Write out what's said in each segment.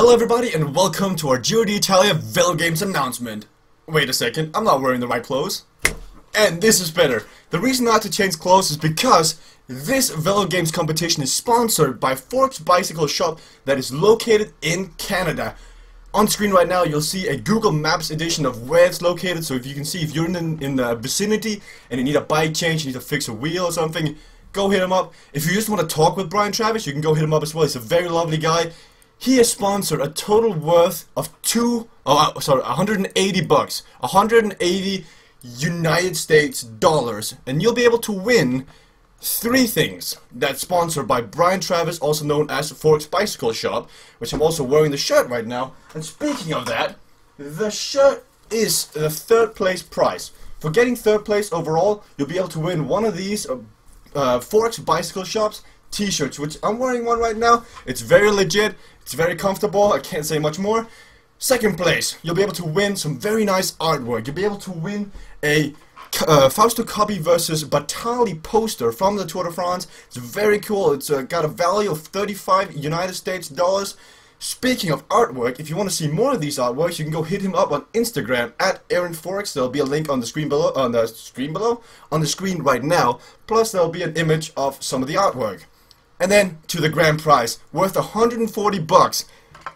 Hello everybody and welcome to our Giro d'Italia Velogames announcement. Wait a second, I'm not wearing the right clothes. And this is better. The reason I had to change clothes is because this Velogames competition is sponsored by Forks Bicycle Shop that is located in Canada. On screen right now you'll see a Google Maps edition of where it's located, so if you can see if you're in the vicinity and you need a bike change, you need to fix a wheel or something, go hit him up. If you just want to talk with Brian Travis, you can go hit him up as well. He's a very lovely guy. He has sponsored a total worth of 180 bucks, 180 United States dollars, and you'll be able to win 3 things that's sponsored by Brian Travis, also known as Forks Bicycle Shop, which I'm also wearing the shirt right now. And speaking of that, the shirt is the 3rd place prize. For getting 3rd place overall, you'll be able to win one of these Forks Bicycle Shop's t-shirts, which I'm wearing one right now. It's very legit, it's very comfortable, I can't say much more. 2nd place, you'll be able to win some very nice artwork. You'll be able to win a Fausto Coppi versus Batali poster from the Tour de France. It's very cool. It's got a value of 35 United States dollars. Speaking of artwork, if you want to see more of these artworks, you can go hit him up on Instagram at Aaron Forks. There'll be a link on the screen below, on the screen right now. Plus, there'll be an image of some of the artwork. And then to the grand prize, worth 140 bucks.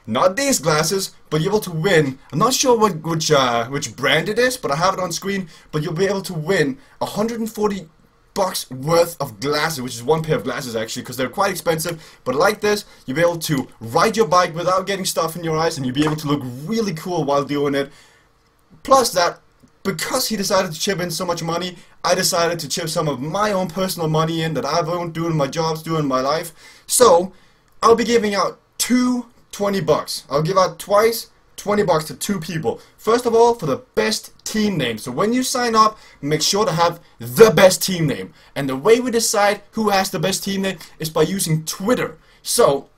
Not these glasses, but you're able to win. I'm not sure which brand it is, but I have it on screen. But you'll be able to win 140 bucks worth of glasses, which is 1 pair of glasses actually, because they're quite expensive. But like this, you'll be able to ride your bike without getting stuff in your eyes, and you'll be able to look really cool while doing it. Plus that, because he decided to chip in so much money, I decided to chip some of my own personal money in that I've been doing my jobs, doing my life. So I'll be giving out 20 bucks. I'll give out twice 20 bucks to 2 people. First of all, for the best team name. So when you sign up, make sure to have the best team name. And the way we decide who has the best team name is by using Twitter. So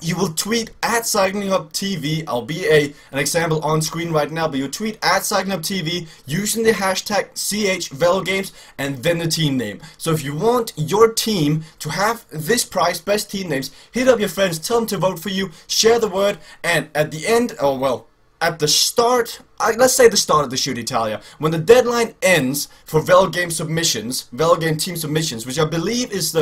you will tweet at CyclingHubTV. I'll be an example on screen right now, but you tweet at CyclingHubTV using the hashtag #CHVelogames and then the team name. So if you want your team to have this prize, best team names, hit up your friends, tell them to vote for you, share the word, and at the end, at the start, let's say the start of the Giro d'Italia, when the deadline ends for Velogame submissions, Velogame team submissions, which I believe is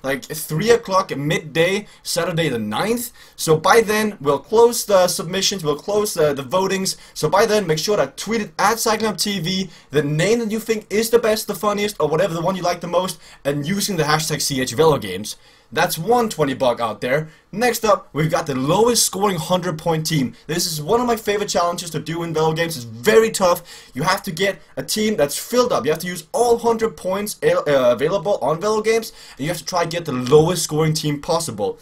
like 3 o'clock midday, Saturday the 9th. So by then, we'll close the submissions, we'll close the votings. So by then, make sure to tweet it at CyclingHubTV, the name that you think is the best, the funniest, or whatever, the one you like the most, and using the hashtag #CHVelogames. That's one 20 buck out there. Next up, we've got the lowest scoring 100-point team. This is one of my favorite challenges to do in Velogames. It's very tough. You have to get a team that's filled up. You have to use all 100 points available on Velogames, and you have to try to get the lowest scoring team possible.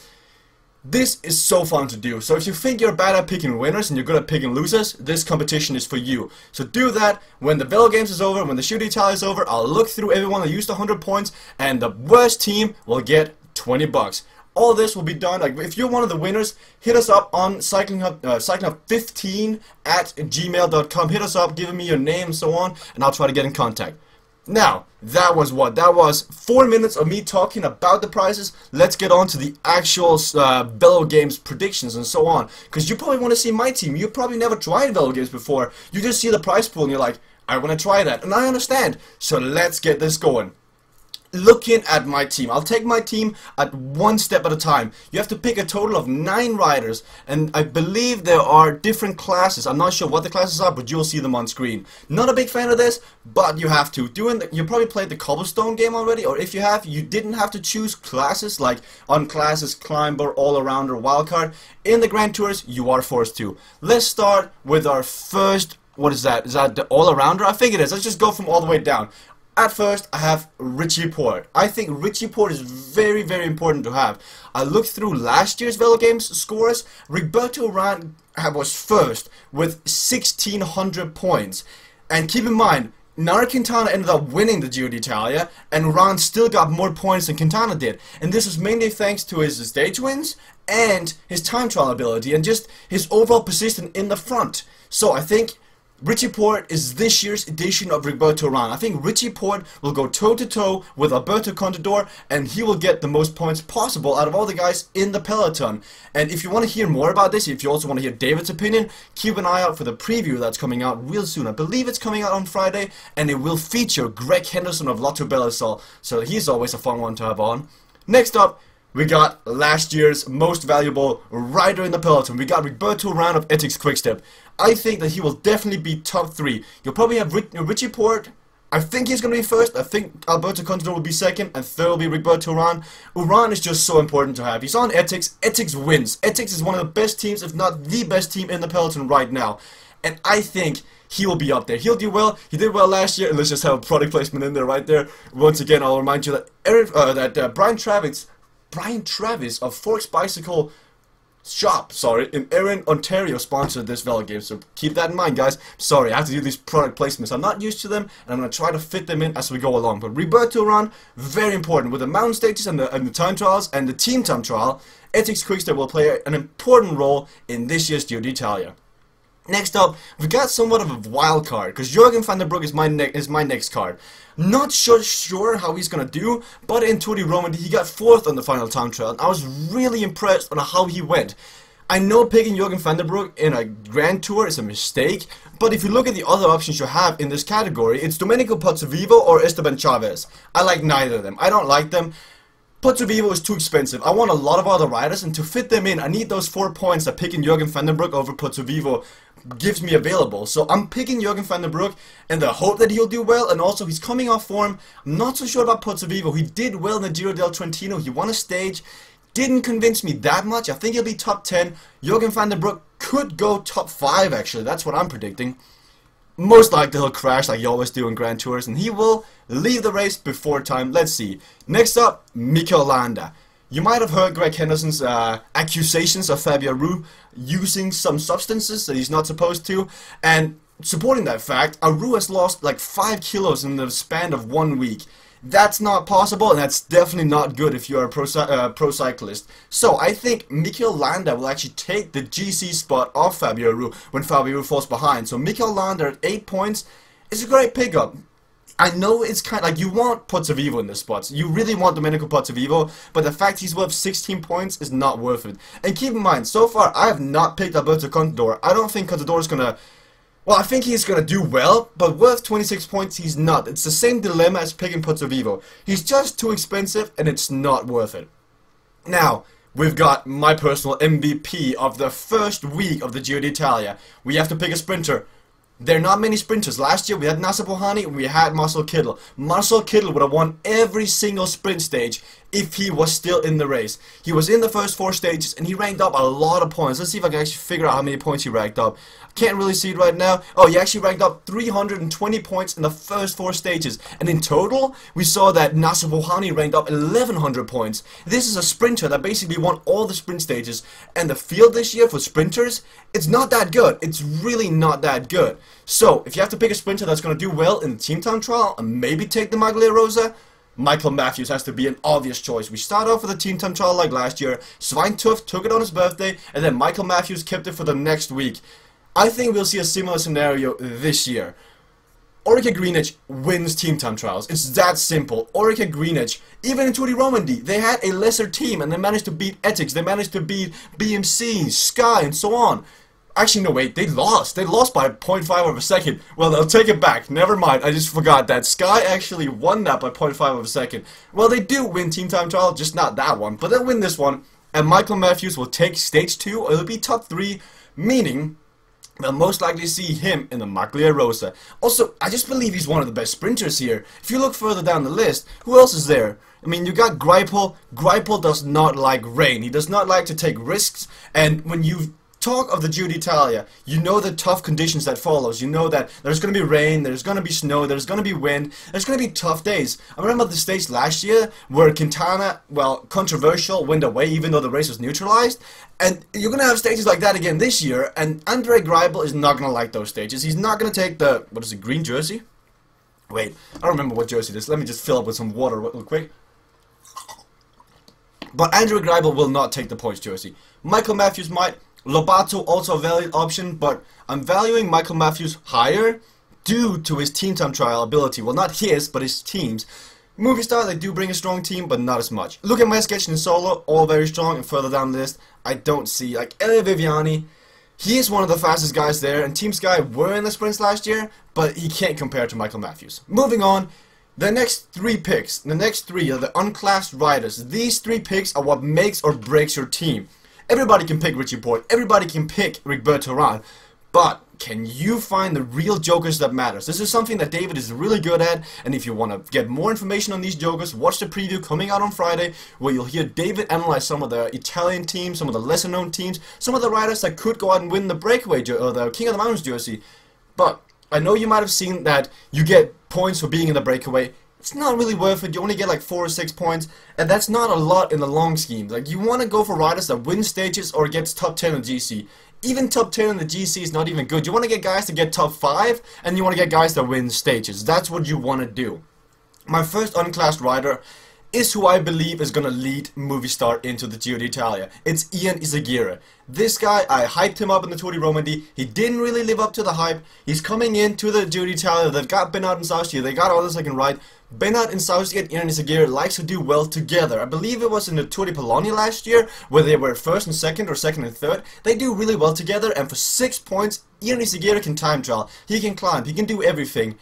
This is so fun to do. So if you think you're bad at picking winners and you're good at picking losers, this competition is for you. So do that. When the Velogames is over, when the Giro d'Italia is over, I'll look through everyone that used 100 points, and the worst team will get 20 bucks. All this will be done, like if you're one of the winners, hit us up on cyclinghub15 at gmail.com. Hit us up, give me your name and so on, and I'll try to get in contact. Now, that was 4 minutes of me talking about the prizes. Let's get on to the actual Velogames predictions and so on. Because you probably want to see my team. You probably never tried Velogames before. You just see the prize pool and you're like, I want to try that. And I understand. So let's get this going. Looking at my team, I'll take my team at 1 step at a time. You have to pick a total of 9 riders, and I believe there are different classes. I'm not sure what the classes are, but you'll see them on screen. Not a big fan of this, but you have to. You probably played the cobblestone game already, or if you have, you didn't have to choose classes like on classes, climber, all-arounder, wildcard. In the Grand Tours, you are forced to. Let's start with our first, what is that? Is that the all-arounder? I think it is. Let's just go from all the way down. At first, I have Richie Porte. I think Richie Porte is very, very important to have. I looked through last year's Velogames scores. Rigoberto Urán was first with 1,600 points. And keep in mind, Nairo Quintana ended up winning the Giro d'Italia, and Urán still got more points than Quintana did. And this was mainly thanks to his stage wins and his time trial ability and just his overall position in the front. So I think Richie Porte is this year's edition of Rigoberto Urán. I think Richie Porte will go toe-to-toe with Alberto Contador, and he will get the most points possible out of all the guys in the peloton. And if you want to hear more about this, if you also want to hear David's opinion, keep an eye out for the preview that's coming out real soon. I believe it's coming out on Friday, and it will feature Greg Henderson of Lotto Belisol, so he's always a fun one to have on. Next up, we got last year's most valuable rider in the peloton. We got Rigoberto Urán of Ethics Quickstep. I think that he will definitely be top 3. You'll probably have Richie Porte. I think he's going to be first. I think Alberto Contador will be second, and third will be Rigoberto Urán. Urán is just so important to have. He's on Ethics. Ethics wins. Ethics is one of the best teams, if not the best team in the peloton right now. And I think he will be up there. He'll do well. He did well last year, and let's just have a product placement in there right there. Once again, I'll remind you that Brian Travis of Forks Bicycle Shop, in Erin, Ontario sponsored this Velogames, so keep that in mind, guys. Sorry, I have to do these product placements. I'm not used to them, and I'm going to try to fit them in as we go along. But Rigoberto Urán, very important. With the mountain stages and the time trials and the team time trial, Ethics Quickstep will play an important role in this year's Giro d'Italia. Next up, we've got somewhat of a wild card, because Jurgen van der Broek is my next card. Not sure how he's going to do, but in Tour de Romandie he got 4th on the final time trial, and I was really impressed on how he went. I know picking Jurgen van der Broek in a Grand Tour is a mistake, but if you look at the other options you have in this category, it's Domenico Pozzovivo or Esteban Chavez. I like neither of them. I don't like them. Pozzovivo is too expensive. I want a lot of other riders, and to fit them in, I need those 4 points that picking Jurgen van der Broek over Pozzovivo gives me available. So I'm picking Jurgen van der Broek in the hope that he'll do well, and also he's coming off form. I'm not so sure about Pozzovivo. He did well in the Giro del Trentino. He won a stage. Didn't convince me that much. I think he'll be top 10. Jurgen van der Broek could go top 5 actually. That's what I'm predicting. Most likely he'll crash like you always do in Grand Tours, and he will leave the race before time. Let's see. Next up, Mikel Landa. You might have heard Greg Henderson's accusations of Fabio Aru using some substances that he's not supposed to, and supporting that fact, Aru has lost like 5 kilos in the span of 1 week. That's not possible, and that's definitely not good if you're a pro cyclist. So I think Mikel Landa will actually take the GC spot off Fabio Aru when Fabio Aru falls behind. So Mikel Landa at 8 points is a great pickup. I know it's kind of like you want Pozzovivo in this spot. You really want Domenico Pozzovivo, but the fact he's worth 16 points is not worth it. And keep in mind, so far I have not picked Alberto Contador. I don't think Contador is gonna. Well, I think he's going to do well, but worth 26 points, he's not. It's the same dilemma as picking Pozzovivo. He's just too expensive, and it's not worth it. Now, we've got my personal MVP of the first week of the Giro d'Italia. We have to pick a sprinter. There are not many sprinters. Last year we had Nacer Bouhanni and we had Marcel Kittel. Marcel Kittel would have won every single sprint stage if he was still in the race. He was in the first 4 stages and he ranked up a lot of points. Let's see if I can actually figure out how many points he ranked up. Can't really see it right now. Oh, he actually ranked up 320 points in the first 4 stages. And in total, we saw that Nacer Bouhanni ranked up 1100 points. This is a sprinter that basically won all the sprint stages. And the field this year for sprinters, it's not that good. It's really not that good. So, if you have to pick a sprinter that's going to do well in the team time trial and maybe take the Maglia Rosa, Michael Matthews has to be an obvious choice. We start off with a team time trial like last year. Svein Tuft took it on his birthday, and then Michael Matthews kept it for the next week. I think we'll see a similar scenario this year. Orica Greenwich wins team time trials. It's that simple. Orica Greenwich, even in Tour de Romandie, they had a lesser team and they managed to beat Ethics, they managed to beat BMC, Sky, and so on. Actually, no, wait, they lost. They lost by 0.5 of a second. Well, they'll take it back. Never mind, I just forgot that. Sky actually won that by 0.5 of a second. Well, they do win team time trial, just not that one. But they'll win this one, and Michael Matthews will take stage 2, or it'll be top 3, meaning we'll most likely see him in the Maglia Rosa. Also, I just believe he's one of the best sprinters here. If you look further down the list, who else is there? I mean, you got Greipel. Greipel does not like rain. He does not like to take risks, and when you talk of the Giro d'Italia, you know the tough conditions that follows. You know that there's going to be rain, there's going to be snow, there's going to be wind, there's going to be tough days. I remember the stage last year where Quintana, well, controversial, went away even though the race was neutralized. And you're going to have stages like that again this year, and Andre Greipel is not going to like those stages. He's not going to take the, what is it, green jersey? Wait, I don't remember what jersey it is. Let me just fill up with some water real quick. But Andrew Greipel will not take the points jersey. Michael Matthews might. Lobato also a valid option, but I'm valuing Michael Matthews higher due to his team time trial ability. Well, not his, but his team's. Movistar, they do bring a strong team, but not as much. Look at my sketch in solo, all very strong, and further down the list, I don't see, like, Elia Viviani. He is one of the fastest guys there, and Team Sky were in the sprints last year, but he can't compare to Michael Matthews. Moving on, the next three picks, the next three are the unclassed riders. These three picks are what makes or breaks your team. Everybody can pick Richie Porte, everybody can pick Rigoberto Urán, but can you find the real jokers that matters? This is something that David is really good at, and if you want to get more information on these jokers, watch the preview coming out on Friday, where you'll hear David analyze some of the Italian teams, some of the lesser known teams, some of the riders that could go out and win the breakaway or the King of the Mountains jersey. But I know you might have seen that you get points for being in the breakaway. It's not really worth it. You only get like 4 or 6 points, and that's not a lot in the long scheme. Like, you want to go for riders that win stages or gets top 10 in GC. Even top 10 in the GC is not even good. You want to get guys to get top 5, and you want to get guys that win stages. That's what you want to do. My first unclassed rider is who I believe is going to lead Movistar into the Giro d'Italia. It's Ian Izagirre. This guy, I hyped him up in the Tour de Romandie. He didn't really live up to the hype. He's coming into the Giro d'Italia. They've got Bernard and Saustier. They got others that can ride. Bernard and Saustier and Ian Izagirre likes to do well together. I believe it was in the Tour de Polonia last year, where they were first and second or second and third. They do really well together, and for 6 points, Ian Izagirre can time trial. He can climb. He can do everything.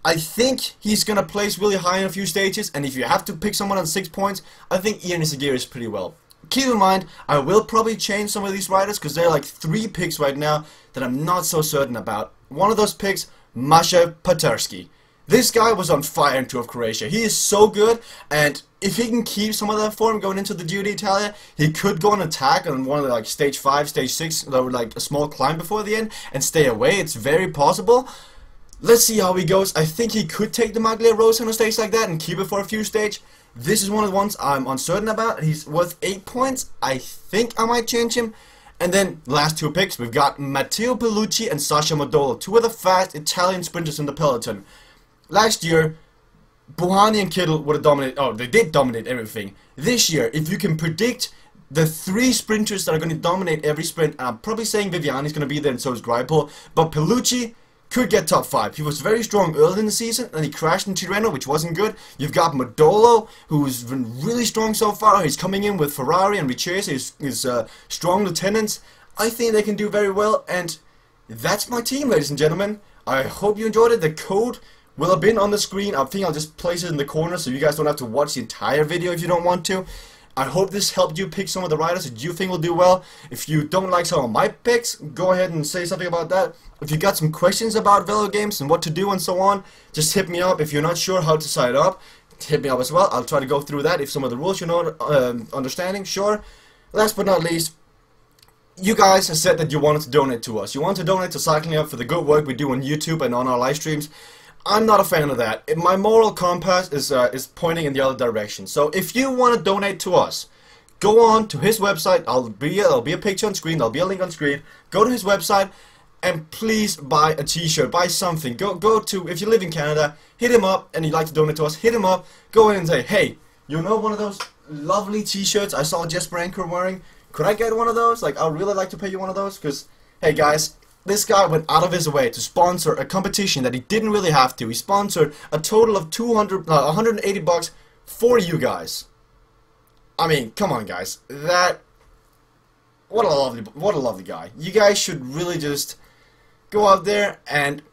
I think he's going to place really high in a few stages, and if you have to pick someone on 6 points, I think Ian Izagirre is pretty well. Keep in mind, I will probably change some of these riders, because there are like 3 picks right now that I'm not so certain about. One of those picks, Masha Paterski. This guy was on fire in Tour of Croatia. He is so good, and if he can keep some of that form going into the Giro d'Italia, he could go on attack on one of the like stage 5, stage 6, that would like a small climb before the end, and stay away. It's very possible. Let's see how he goes. I think he could take the Maglia Rose on a stage like that and keep it for a few stages. This is one of the ones I'm uncertain about. He's worth 8 points. I think I might change him. And then, last 2 picks, we've got Matteo Bellucci and Sasha Modolo, 2 of the fast Italian sprinters in the peloton. Last year, Buhani and Kittel would have dominated. Oh, they did dominate everything. This year, if you can predict the 3 sprinters that are going to dominate every sprint, and I'm probably saying Viviani's going to be there, and so is Greipel, but Bellucci could get top 5. He was very strong early in the season, and he crashed in Tirreno, which wasn't good. You've got Modolo, who's been really strong so far. He's coming in with Ferrari and Richese, his strong lieutenants. I think they can do very well, and that's my team, ladies and gentlemen. I hope you enjoyed it. The code will have been on the screen. I think I'll just place it in the corner so you guys don't have to watch the entire video if you don't want to. I hope this helped you pick some of the riders that you think will do well. If you don't like some of my picks, go ahead and say something about that. If you got some questions about Velogames and what to do and so on, just hit me up. If you're not sure how to sign up, hit me up as well. I'll try to go through that. If some of the rules you're not understanding, sure. Last but not least, you guys have said that you wanted to donate to us. You want to donate to Cycling Up for the good work we do on YouTube and on our live streams. I'm not a fan of that. My moral compass is pointing in the other direction. So if you want to donate to us, go on to his website. There'll be a picture on screen. There'll be a link on screen. Go to his website and please buy a t-shirt. Buy something. Go to, if you live in Canada, hit him up and you'd like to donate to us. Hit him up. Go in and say, hey, you know one of those lovely t-shirts I saw Jesper Anker wearing? Could I get one of those? Like, I'd really like to pay you one of those because, hey guys, this guy went out of his way to sponsor a competition that he didn't really have to. He sponsored a total of $180 for you guys. I mean, come on, guys. What a lovely guy. You guys should really just go out there and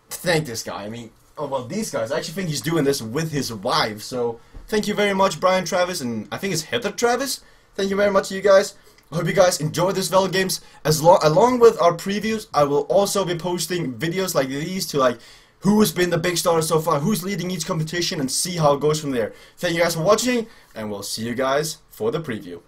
thank this guy. I mean, oh well, these guys. I actually think he's doing this with his wife. So thank you very much, Brian Travis, and I think it's Heather Travis. Thank you very much to you guys. I hope you guys enjoyed this Velogames. Along with our previews, I will also be posting videos like these to like who has been the big star so far, who's leading each competition, and see how it goes from there. Thank you guys for watching, and we'll see you guys for the preview.